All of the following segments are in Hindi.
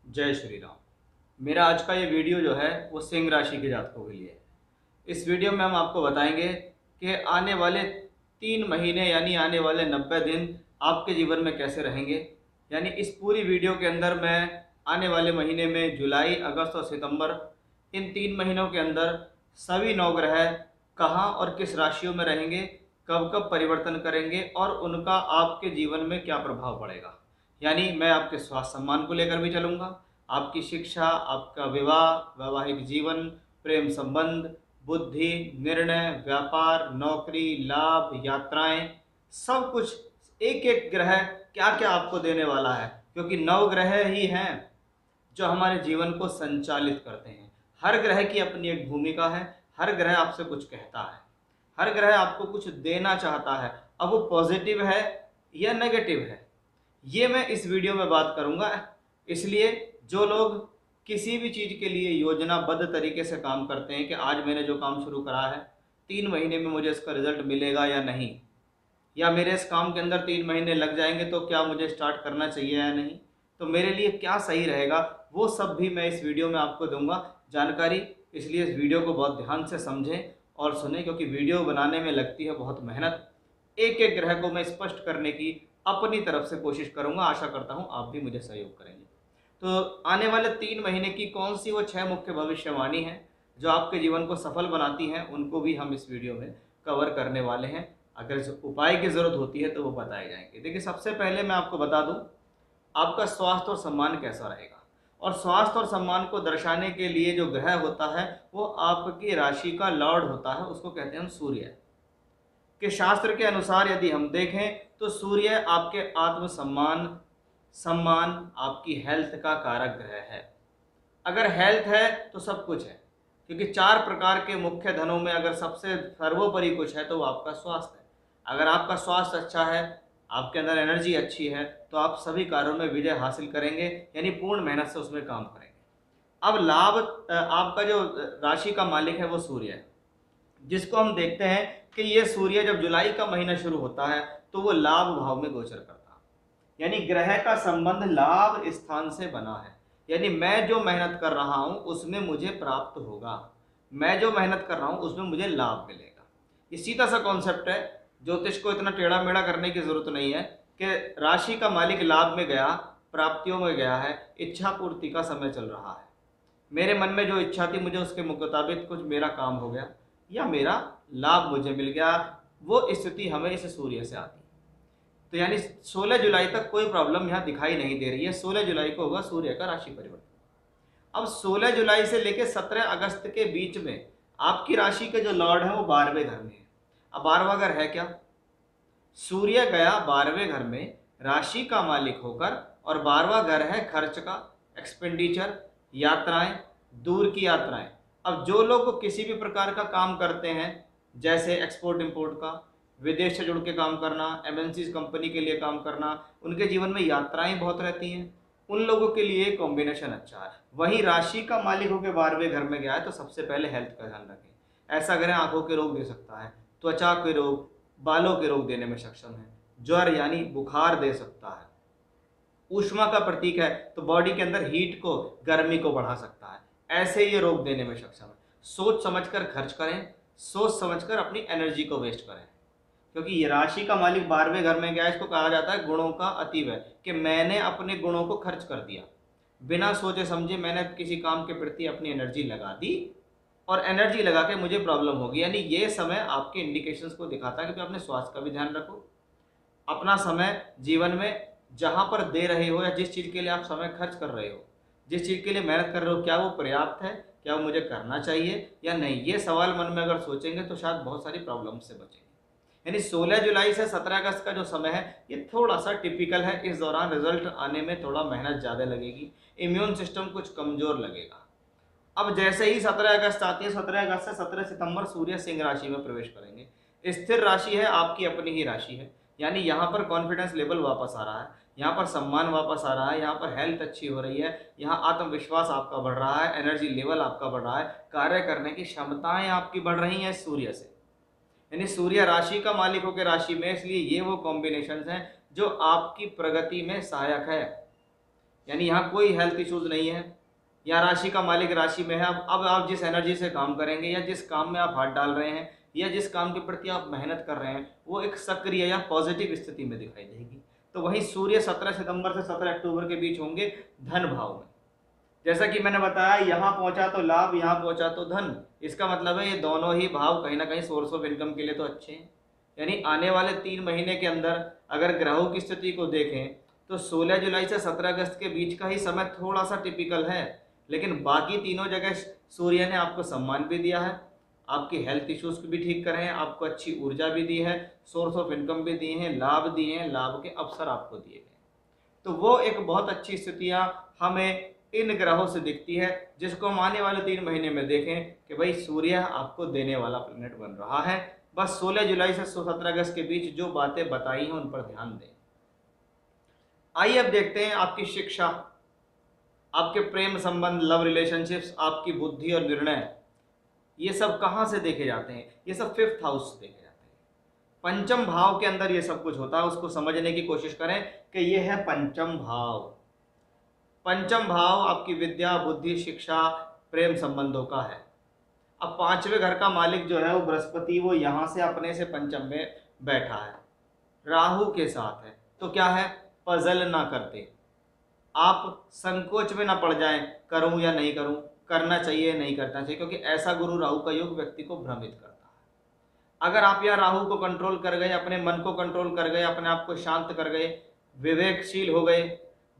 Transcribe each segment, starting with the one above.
जय श्री राम। मेरा आज का ये वीडियो जो है वो सिंह राशि के जातकों के लिए है। इस वीडियो में हम आपको बताएंगे कि आने वाले 3 महीने यानी आने वाले 90 दिन आपके जीवन में कैसे रहेंगे। यानी इस पूरी वीडियो के अंदर मैं आने वाले महीने में जुलाई, अगस्त और सितंबर, इन 3 महीनों के अंदर सभी नवग्रह कहाँ और किस राशियों में रहेंगे, कब कब परिवर्तन करेंगे और उनका आपके जीवन में क्या प्रभाव पड़ेगा। यानी मैं आपके स्वास्थ्य सम्मान को लेकर भी चलूँगा, आपकी शिक्षा, आपका विवाह, वैवाहिक जीवन, प्रेम संबंध, बुद्धि, निर्णय, व्यापार, नौकरी, लाभ, यात्राएं, सब कुछ एक एक ग्रह क्या क्या आपको देने वाला है, क्योंकि 9 ग्रह ही हैं जो हमारे जीवन को संचालित करते हैं। हर ग्रह की अपनी एक भूमिका है, हर ग्रह आपसे कुछ कहता है, हर ग्रह आपको कुछ देना चाहता है। अब वो पॉजिटिव है या नेगेटिव है, ये मैं इस वीडियो में बात करूंगा। इसलिए जो लोग किसी भी चीज़ के लिए योजनाबद्ध तरीके से काम करते हैं कि आज मैंने जो काम शुरू करा है 3 महीने में मुझे इसका रिजल्ट मिलेगा या नहीं, या मेरे इस काम के अंदर 3 महीने लग जाएंगे तो क्या मुझे स्टार्ट करना चाहिए या नहीं, तो मेरे लिए क्या सही रहेगा, वो सब भी मैं इस वीडियो में आपको दूंगा जानकारी। इसलिए इस वीडियो को बहुत ध्यान से समझें और सुनें, क्योंकि वीडियो बनाने में लगती है बहुत मेहनत। एक एक ग्रह को मैं स्पष्ट करने की अपनी तरफ से कोशिश करूंगा, आशा करता हूं आप भी मुझे सहयोग करेंगे। तो आने वाले 3 महीने की कौन सी वो 6 मुख्य भविष्यवाणी हैं जो आपके जीवन को सफल बनाती हैं, उनको भी हम इस वीडियो में कवर करने वाले हैं। अगर इस उपाय की ज़रूरत होती है तो वो बताए जाएंगे। देखिए, सबसे पहले मैं आपको बता दूं आपका स्वास्थ्य और सम्मान कैसा रहेगा। और स्वास्थ्य और सम्मान को दर्शाने के लिए जो ग्रह होता है वो आपकी राशि का लॉर्ड होता है, उसको कहते हैं हम सूर्य। कि शास्त्र के अनुसार यदि हम देखें तो सूर्य आपके आत्म सम्मान, सम्मान, आपकी हेल्थ का कारक ग्रह है। अगर हेल्थ है तो सब कुछ है, क्योंकि 4 प्रकार के मुख्य धनों में अगर सबसे सर्वोपरि कुछ है तो वो आपका स्वास्थ्य है। अगर आपका स्वास्थ्य अच्छा है, आपके अंदर एनर्जी अच्छी है, तो आप सभी कार्यों में विजय हासिल करेंगे, यानी पूर्ण मेहनत से उसमें काम करेंगे। अब लाभ, आपका जो राशि का मालिक है वो सूर्य है, जिसको हम देखते हैं कि ये सूर्य जब जुलाई का महीना शुरू होता है तो वो लाभ भाव में गोचर करता है। यानी ग्रह का संबंध लाभ स्थान से बना है। यानी मैं जो मेहनत कर रहा हूं उसमें मुझे प्राप्त होगा, मैं जो मेहनत कर रहा हूं उसमें मुझे लाभ मिलेगा। ये सीधा सा कॉन्सेप्ट है, ज्योतिष को इतना टेढ़ा मेढ़ा करने की जरूरत नहीं है कि राशि का मालिक लाभ में गया, प्राप्तियों में गया है, इच्छा पूर्ति का समय चल रहा है, मेरे मन में जो इच्छा थी मुझे उसके मुताबिक कुछ मेरा काम हो गया या मेरा लाभ मुझे मिल गया, वो स्थिति हमें इस सूर्य से आती है। तो यानी 16 जुलाई तक कोई प्रॉब्लम यहाँ दिखाई नहीं दे रही है। 16 जुलाई को होगा सूर्य का राशि परिवर्तन। अब 16 जुलाई से लेकर 17 अगस्त के बीच में आपकी राशि के जो लॉर्ड है वो 12वें घर में है। अब 12वां घर है क्या? सूर्य गया 12वें घर में राशि का मालिक होकर, और 12वां घर है खर्च का, एक्सपेंडिचर, यात्राएं, दूर की यात्राएं। अब जो लोग किसी भी प्रकार का काम करते हैं, जैसे एक्सपोर्ट इंपोर्ट का, विदेश से जुड़ के काम करना, एमएनसी कंपनी के लिए काम करना, उनके जीवन में यात्राएं बहुत रहती हैं, उन लोगों के लिए कॉम्बिनेशन अच्छा है। वहीं राशि का मालिक होकर 12वें घर में गया है तो सबसे पहले हेल्थ का ध्यान रखें। ऐसा ग्रह आंखों के रोग दे सकता है, त्वचा के रोग, बालों के रोग देने में सक्षम है, ज्वर यानी बुखार दे सकता है, ऊष्मा का प्रतीक है तो बॉडी के अंदर हीट को, गर्मी को बढ़ा सकता है, ऐसे ये रोग देने में सक्षम है। सोच समझकर खर्च करें, सोच समझकर अपनी एनर्जी को वेस्ट करें, क्योंकि ये राशि का मालिक 12वें घर में गया, इसको कहा जाता है गुणों का अतिव्यय, कि मैंने अपने गुणों को खर्च कर दिया, बिना सोचे समझे मैंने किसी काम के प्रति अपनी एनर्जी लगा दी और एनर्जी लगा के मुझे प्रॉब्लम होगी। यानी ये समय आपके इंडिकेशंस को दिखाता है कि अपने स्वास्थ्य का भी ध्यान रखो, अपना समय जीवन में जहाँ पर दे रहे हो या जिस चीज़ के लिए आप समय खर्च कर रहे हो, जिस चीज़ के लिए मेहनत कर रहे हो, क्या वो पर्याप्त है, क्या वो मुझे करना चाहिए या नहीं, ये सवाल मन में अगर सोचेंगे तो शायद बहुत सारी प्रॉब्लम से बचेंगे। यानी 16 जुलाई से 17 अगस्त का जो समय है ये थोड़ा सा टिपिकल है। इस दौरान रिजल्ट आने में थोड़ा मेहनत ज़्यादा लगेगी, इम्यून सिस्टम कुछ कमज़ोर लगेगा। अब जैसे ही 17 अगस्त आती है, 17 अगस्त से 17 सितंबर सूर्य सिंह राशि में प्रवेश करेंगे। स्थिर राशि है, आपकी अपनी ही राशि है, यानी यहाँ पर कॉन्फिडेंस लेवल वापस आ रहा है, यहाँ पर सम्मान वापस आ रहा है, यहाँ पर हेल्थ अच्छी हो रही है, यहाँ आत्मविश्वास आपका बढ़ रहा है, एनर्जी लेवल आपका बढ़ रहा है, कार्य करने की क्षमताएं आपकी बढ़ रही हैं सूर्य से। यानी सूर्य राशि का मालिक होकर राशि में, इसलिए ये वो कॉम्बिनेशन हैं जो आपकी प्रगति में सहायक है। यानी यहाँ कोई हेल्थ इश्यूज नहीं है। यहाँ राशि का मालिक राशि में है। अब आप जिस एनर्जी से काम करेंगे या जिस काम में आप हाथ डाल रहे हैं या जिस काम के प्रति आप मेहनत कर रहे हैं वो एक सक्रिय या पॉजिटिव स्थिति में दिखाई देगी। तो वहीं सूर्य 17 सितंबर से 17 अक्टूबर के बीच होंगे धन भाव में। जैसा कि मैंने बताया, यहाँ पहुंचा तो लाभ, यहाँ पहुंचा तो धन। इसका मतलब है ये दोनों ही भाव कहीं ना कहीं सोर्स ऑफ इनकम के लिए तो अच्छे हैं। यानी आने वाले 3 महीने के अंदर अगर ग्रहों की स्थिति को देखें तो 16 जुलाई से 17 अगस्त के बीच का ही समय थोड़ा सा टिपिकल है, लेकिन बाकी तीनों जगह सूर्य ने आपको सम्मान भी दिया है, आपकी हेल्थ इश्यूज को भी ठीक करे हैं, आपको अच्छी ऊर्जा भी दी है, सोर्स ऑफ इनकम भी दिए हैं, लाभ दिए हैं, लाभ के अवसर आपको दिए गए। तो वो एक बहुत अच्छी स्थितियाँ हमें इन ग्रहों से दिखती है, जिसको हम आने वाले 3 महीने में देखें कि भाई सूर्य आपको देने वाला प्लेनेट बन रहा है। बस 16 जुलाई से 17 अगस्त के बीच जो बातें बताई हैं उन पर ध्यान दें। आइए अब देखते हैं आपकी शिक्षा, आपके प्रेम संबंध, लव रिलेशनशिप्स, आपकी बुद्धि और निर्णय, ये सब कहाँ से देखे जाते हैं? ये सब 5th हाउस से देखे जाते हैं। पंचम भाव के अंदर ये सब कुछ होता है। उसको समझने की कोशिश करें कि ये है पंचम भाव। पंचम भाव आपकी विद्या, बुद्धि, शिक्षा, प्रेम संबंधों का है। अब 5वें घर का मालिक जो है वो बृहस्पति, वो यहाँ से अपने से पंचम में बैठा है, राहु के साथ है। तो क्या है, पजल ना करते, आप संकोच में ना पड़ जाएं, करूं या नहीं करूं, करना चाहिए नहीं करना चाहिए, क्योंकि ऐसा गुरु राहु का योग व्यक्ति को भ्रमित करता है। अगर आप यहाँ राहु को कंट्रोल कर गए, अपने मन को कंट्रोल कर गए, अपने आप को शांत कर गए, विवेकशील हो गए,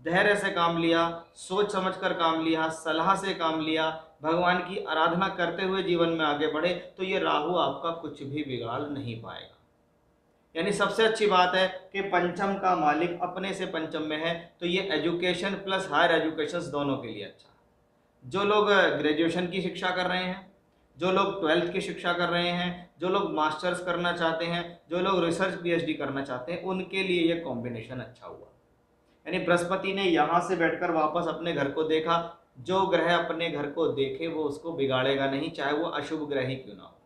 धैर्य से काम लिया, सोच समझकर काम लिया, सलाह से काम लिया, भगवान की आराधना करते हुए जीवन में आगे बढ़े, तो ये राहु आपका कुछ भी बिगाड़ नहीं पाएगा। यानी सबसे अच्छी बात है कि पंचम का मालिक अपने से पंचम में है, तो ये एजुकेशन प्लस हायर एजुकेशन दोनों के लिए अच्छा है। जो लोग ग्रेजुएशन की शिक्षा कर रहे हैं, जो लोग 12th की शिक्षा कर रहे हैं, जो लोग मास्टर्स करना चाहते हैं, जो लोग रिसर्च PhD करना चाहते हैं, उनके लिए ये कॉम्बिनेशन अच्छा हुआ। यानी बृहस्पति ने यहाँ से बैठकर वापस अपने घर को देखा। जो ग्रह अपने घर को देखे वो उसको बिगाड़ेगा नहीं, चाहे वो अशुभ ग्रह ही क्यों ना हो।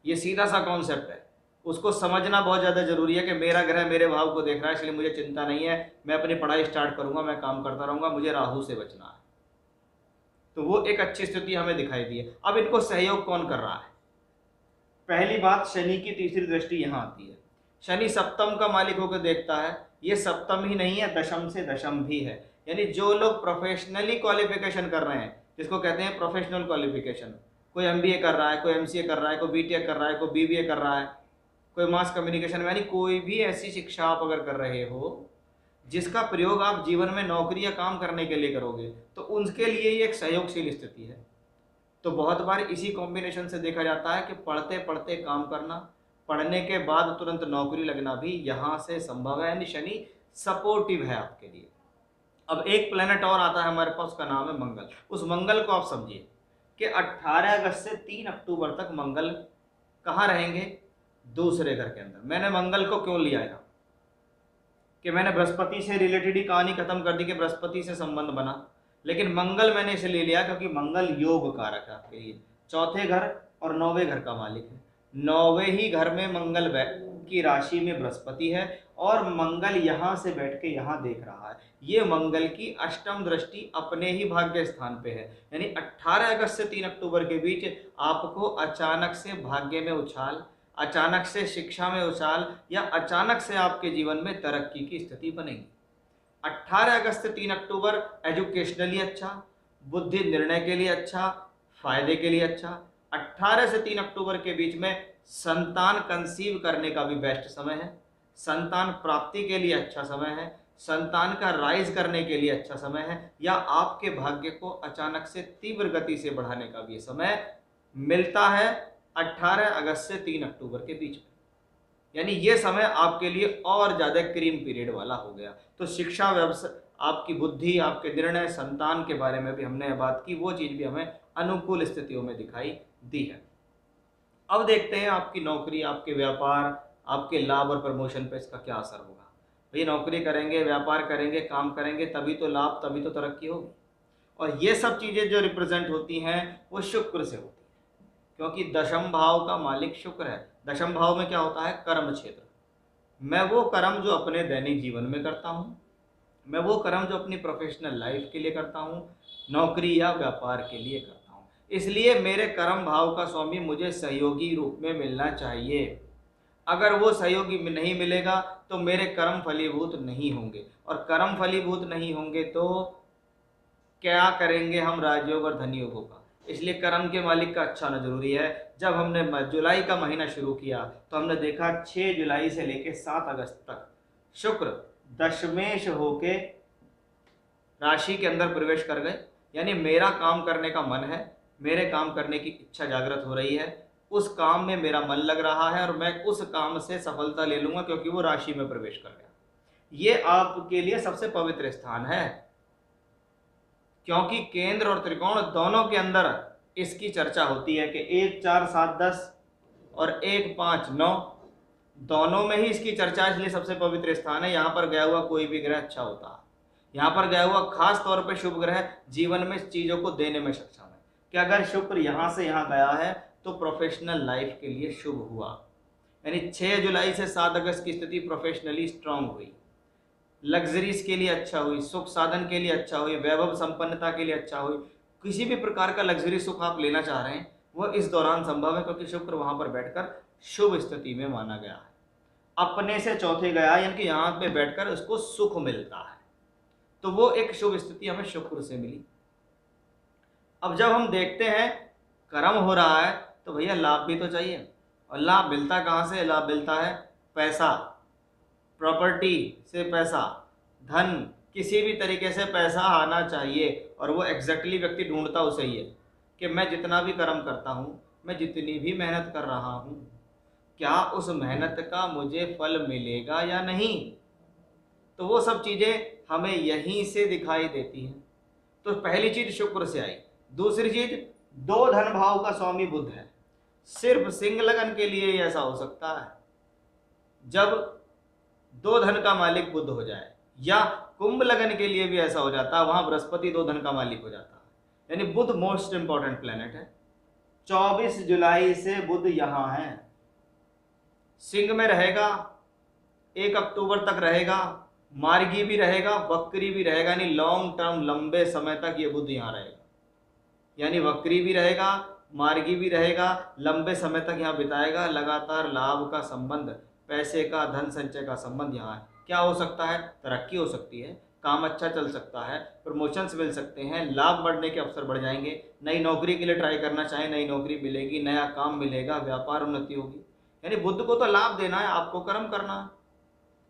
ये सीधा सा कॉन्सेप्ट है, उसको समझना बहुत ज़्यादा जरूरी है कि मेरा ग्रह मेरे भाव को देख रहा है, इसलिए मुझे चिंता नहीं है, मैं अपनी पढ़ाई स्टार्ट करूंगा, मैं काम करता रहूंगा, मुझे राहु से बचना है। तो वो एक अच्छी स्थिति हमें दिखाई दी है। अब इनको सहयोग कौन कर रहा है? पहली बात, शनि की तीसरी दृष्टि यहाँ आती है। शनि सप्तम का मालिक होकर देखता है। ये सप्तम ही नहीं है, दशम से दशम भी है। यानी जो लोग प्रोफेशनली क्वालिफिकेशन कर रहे हैं, जिसको कहते हैं प्रोफेशनल क्वालिफिकेशन, कोई MBA कर रहा है, कोई MCA कर रहा है, कोई BTech कर रहा है, कोई BBA कर रहा है, कोई मास कम्युनिकेशन में, यानी कोई भी ऐसी शिक्षा आप अगर कर रहे हो जिसका प्रयोग आप जीवन में नौकरी या काम करने के लिए करोगे, तो उनके लिए ये एक सहयोगशील स्थिति है। तो बहुत बार इसी कॉम्बिनेशन से देखा जाता है कि पढ़ते पढ़ते काम करना, पढ़ने के बाद तुरंत नौकरी लगना भी यहाँ से संभव है। यानी शनि सपोर्टिव है आपके लिए। अब एक प्लेनेट और आता है हमारे पास, उसका नाम है मंगल। उस मंगल को आप समझिए कि 18 अगस्त से 3 अक्टूबर तक मंगल कहाँ रहेंगे? दूसरे घर के अंदर। मैंने मंगल को क्यों लिया यहाँ कि मैंने बृहस्पति से रिलेटेड ही कहानी खत्म कर दी कि बृहस्पति से संबंध बना, लेकिन मंगल मैंने इसलिए लिया क्योंकि मंगल योग कारक है आपके लिए, चौथे घर और 9वें घर का मालिक है। 9वें ही घर में मंगल की राशि में बृहस्पति है और मंगल यहाँ से बैठ के यहाँ देख रहा है। ये मंगल की अष्टम दृष्टि अपने ही भाग्य स्थान पे है। यानी 18 अगस्त से 3 अक्टूबर के बीच आपको अचानक से भाग्य में उछाल, अचानक से शिक्षा में उछाल, या अचानक से आपके जीवन में तरक्की की स्थिति बनेगी। 18 अगस्त से 3 अक्टूबर एजुकेशनली अच्छा, बुद्धि निर्णय के लिए अच्छा, फायदे के लिए अच्छा। 18 से 3 अक्टूबर के बीच में संतान कंसीव करने का भी बेस्ट समय है, संतान प्राप्ति के लिए अच्छा समय है, संतान का राइज करने के लिए अच्छा समय है, या आपके भाग्य को अचानक से तीव्र गति से बढ़ाने का भी समय मिलता है 18 अगस्त से 3 अक्टूबर के बीच में। यानी ये समय आपके लिए और ज़्यादा क्रीम पीरियड वाला हो गया। तो शिक्षा, व्यवसाय, आपकी बुद्धि, आपके निर्णय, संतान के बारे में भी हमने बात की, वो चीज़ भी हमें अनुकूल स्थितियों में दिखाई दी है। अब देखते हैं आपकी नौकरी, आपके व्यापार, आपके लाभ और प्रमोशन पे इसका क्या असर होगा। भाई नौकरी करेंगे, व्यापार करेंगे, काम करेंगे, तभी तो लाभ, तभी तो तरक्की होगी। और ये सब चीज़ें जो रिप्रेजेंट होती हैं वो शुक्र से होती है, क्योंकि दशम भाव का मालिक शुक्र है। दशम भाव में क्या होता है? कर्म क्षेत्र। मैं वो कर्म जो अपने दैनिक जीवन में करता हूँ, मैं वो कर्म जो अपनी प्रोफेशनल लाइफ के लिए करता हूँ, नौकरी या व्यापार के लिए करता हूँ। इसलिए मेरे कर्म भाव का स्वामी मुझे सहयोगी रूप में मिलना चाहिए। अगर वो सहयोगी में नहीं मिलेगा तो मेरे कर्म फलीभूत नहीं होंगे, और कर्म फलीभूत नहीं होंगे तो क्या करेंगे हम राजयोग और धन योगों का। इसलिए कर्म के मालिक का अच्छा होना जरूरी है। जब हमने जुलाई का महीना शुरू किया तो हमने देखा 6 जुलाई से लेकर 7 अगस्त तक शुक्र दशमेश होके राशि के अंदर प्रवेश कर गए। यानी मेरा काम करने का मन है, मेरे काम करने की इच्छा जागृत हो रही है, उस काम में मेरा मन लग रहा है और मैं उस काम से सफलता ले लूंगा क्योंकि वो राशि में प्रवेश कर गया। ये आपके लिए सबसे पवित्र स्थान है, क्योंकि केंद्र और त्रिकोण दोनों के अंदर इसकी चर्चा होती है कि 1 4 7 10 और 1 5 9 दोनों में ही इसकी चर्चा, इसलिए सबसे पवित्र स्थान है। यहाँ पर गया हुआ कोई भी ग्रह अच्छा होता है। यहाँ पर गया हुआ खास तौर पे शुभ ग्रह जीवन में चीजों को देने में सक्षम है कि अगर शुक्र यहाँ से यहाँ गया है तो प्रोफेशनल लाइफ के लिए शुभ हुआ। यानी 6 जुलाई से 7 अगस्त की स्थिति प्रोफेशनली स्ट्रांग हुई, लग्जरीज के लिए अच्छा हुई, सुख साधन के लिए अच्छा हुई, वैभव संपन्नता के लिए अच्छा हुई। किसी भी प्रकार का लग्जरी सुख आप लेना चाह रहे हैं वो इस दौरान संभव है, क्योंकि शुक्र वहां पर बैठकर शुभ स्थिति में माना गया है। अपने से चौथे गया, यानी कि यहाँ पे बैठकर उसको सुख मिलता है, तो वो एक शुभ स्थिति हमें शुक्र से मिली। अब जब हम देखते हैं कर्म हो रहा है तो भैया लाभ भी तो चाहिए, और लाभ मिलता कहाँ से? लाभ मिलता है पैसा, प्रॉपर्टी से पैसा, धन, किसी भी तरीके से पैसा आना चाहिए। और वो एग्जैक्टली व्यक्ति ढूंढता उसे ही है कि मैं जितना भी कर्म करता हूँ, मैं जितनी भी मेहनत कर रहा हूँ, क्या उस मेहनत का मुझे फल मिलेगा या नहीं। तो वो सब चीज़ें हमें यहीं से दिखाई देती हैं। तो पहली चीज शुक्र से आई। दूसरी चीज, 2 धन भाव का स्वामी बुध है। सिर्फ सिंह लगन के लिए ऐसा हो सकता है जब 2 धन का मालिक बुध हो जाए, या कुंभ लगन के लिए भी ऐसा हो जाता है, वहां बृहस्पति 2 धन का मालिक हो जाता है। यानी बुध मोस्ट इंपॉर्टेंट प्लेनेट है। 24 जुलाई से बुध यहां है, सिंह में रहेगा, 1 अक्टूबर तक रहेगा, मार्गी भी रहेगा, वक्री भी रहेगा। यानी लॉन्ग टर्म, लंबे समय तक ये बुध यहाँ रहेगा। यानी वक्री भी रहेगा, मार्गी भी रहेगा, लंबे समय तक यहाँ बिताएगा। लगातार लाभ का संबंध, पैसे का, धन संचय का संबंध यहाँ है। क्या हो सकता है? तरक्की हो सकती है, काम अच्छा चल सकता है, प्रमोशंस मिल सकते हैं, लाभ बढ़ने के अवसर बढ़ जाएंगे। नई नौकरी के लिए ट्राई करना चाहें, नई नौकरी मिलेगी, नया काम मिलेगा, व्यापार उन्नति होगी। यानी बुध को तो लाभ देना है, आपको कर्म करना है।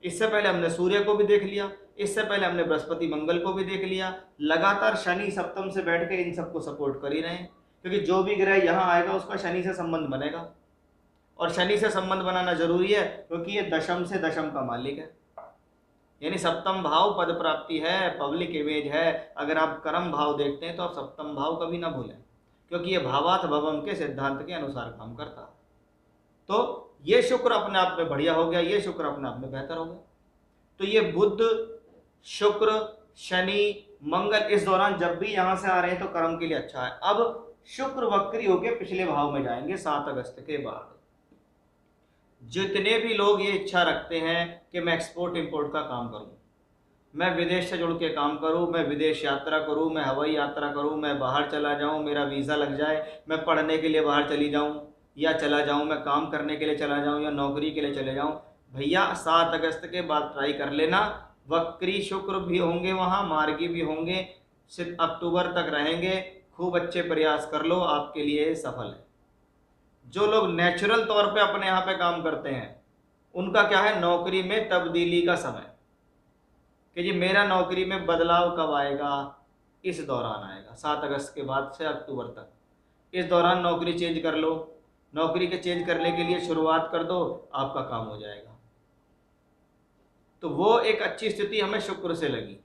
इससे पहले हमने सूर्य को भी देख लिया, इससे पहले हमने बृहस्पति मंगल को भी देख लिया। लगातार शनि सप्तम से बैठ के इन सबको सपोर्ट कर ही रहे हैं, क्योंकि जो भी ग्रह यहाँ आएगा उसका शनि से संबंध बनेगा, और शनि से संबंध बनाना जरूरी है क्योंकि ये दशम से दशम का मालिक है। यानी सप्तम भाव पद प्राप्ति है, पब्लिक इमेज है। अगर आप कर्म भाव देखते हैं तो आप सप्तम भाव कभी ना भूलें, क्योंकि ये भावार्थ भवम के सिद्धांत के अनुसार काम करता है। तो ये शुक्र अपने आप में बढ़िया हो गया, ये शुक्र अपने आप में बेहतर हो गया। तो ये बुध, शुक्र, शनि, मंगल इस दौरान जब भी यहां से आ रहे हैं तो कर्म के लिए अच्छा है। अब शुक्र वक्री होकर पिछले भाव में जाएंगे 7 अगस्त के बाद। जितने भी लोग ये इच्छा रखते हैं कि मैं एक्सपोर्ट इंपोर्ट का काम करूं, मैं विदेश से जुड़ के काम करूं, मैं विदेश यात्रा करूं, मैं हवाई यात्रा करूं, मैं बाहर चला जाऊं, मेरा वीज़ा लग जाए, मैं पढ़ने के लिए बाहर चली जाऊं या चला जाऊं, मैं काम करने के लिए चला जाऊं या नौकरी के लिए चले जाऊं, भैया 7 अगस्त के बाद ट्राई कर लेना। वक्री शुक्र भी होंगे वहाँ, मार्गी भी होंगे, सिर्फ अक्टूबर तक रहेंगे। खूब अच्छे प्रयास कर लो, आपके लिए सफल है। जो लोग नेचुरल तौर पे अपने यहाँ पे काम करते हैं उनका क्या है, नौकरी में तब्दीली का समय, कि जी मेरा नौकरी में बदलाव कब आएगा, इस दौरान आएगा 7 अगस्त के बाद से अक्टूबर तक। इस दौरान नौकरी चेंज कर लो, नौकरी के चेंज करने के लिए शुरुआत कर दो, आपका काम हो जाएगा। तो वो एक अच्छी स्थिति हमें शुक्र से लगी।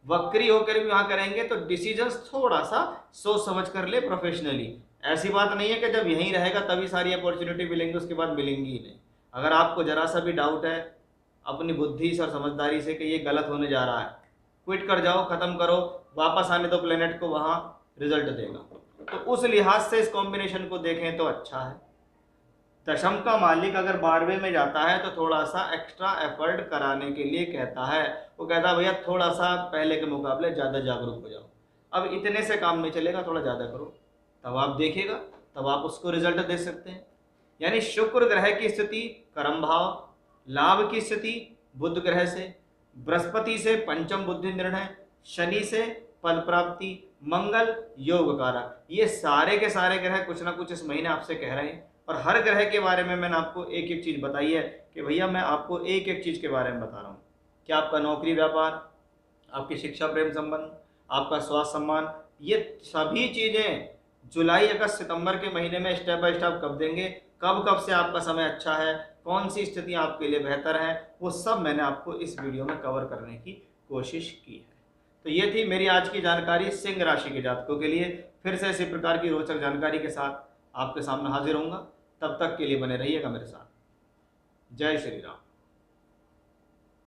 वक्री होकर भी वहाँ करेंगे तो डिसीजंस थोड़ा सा सोच समझ कर ले प्रोफेशनली। ऐसी बात नहीं है कि जब यहीं रहेगा तभी सारी अपॉर्चुनिटी मिलेंगी, उसके बाद मिलेंगी ही नहीं। अगर आपको जरा सा भी डाउट है अपनी बुद्धि से और समझदारी से कि ये गलत होने जा रहा है, क्विट कर जाओ, खत्म करो, वापस आने दो प्लेनेट को, वहाँ रिजल्ट देगा। तो उस लिहाज से इस कॉम्बिनेशन को देखें तो अच्छा है। दशम का मालिक अगर 12वें में जाता है तो थोड़ा सा एक्स्ट्रा एफर्ट कराने के लिए कहता है। वो कहता है भैया थोड़ा सा पहले के मुकाबले ज़्यादा जागरूक हो जाओ, अब इतने से काम नहीं चलेगा, थोड़ा ज़्यादा करो, तब आप देखिएगा, तब आप उसको रिजल्ट दे सकते हैं। यानी शुक्र ग्रह की स्थिति कर्म भाव, लाभ की स्थिति बुध ग्रह से, बृहस्पति से पंचम बुद्धि निर्णय, शनि से पद प्राप्ति, मंगल योग कारक, ये सारे के सारे ग्रह कुछ ना कुछ इस महीने आपसे कह रहे हैं। और हर ग्रह के बारे में मैंने आपको एक एक चीज़ बताई है कि भैया मैं आपको एक एक चीज़ के बारे में बता रहा हूँ कि आपका नौकरी व्यापार, आपकी शिक्षा प्रेम संबंध, आपका स्वास्थ्य सम्मान, ये सभी चीज़ें जुलाई अगस्त सितंबर के महीने में स्टेप बाय स्टेप कब देंगे, कब कब से आपका समय अच्छा है, कौन सी स्थितियाँ आपके लिए बेहतर हैं, वो सब मैंने आपको इस वीडियो में कवर करने की कोशिश की है। तो ये थी मेरी आज की जानकारी सिंह राशि के जातकों के लिए। फिर से इसी प्रकार की रोचक जानकारी के साथ आपके सामने हाजिर होऊंगा। तब तक के लिए बने रहिएगा मेरे साथ। जय श्री राम।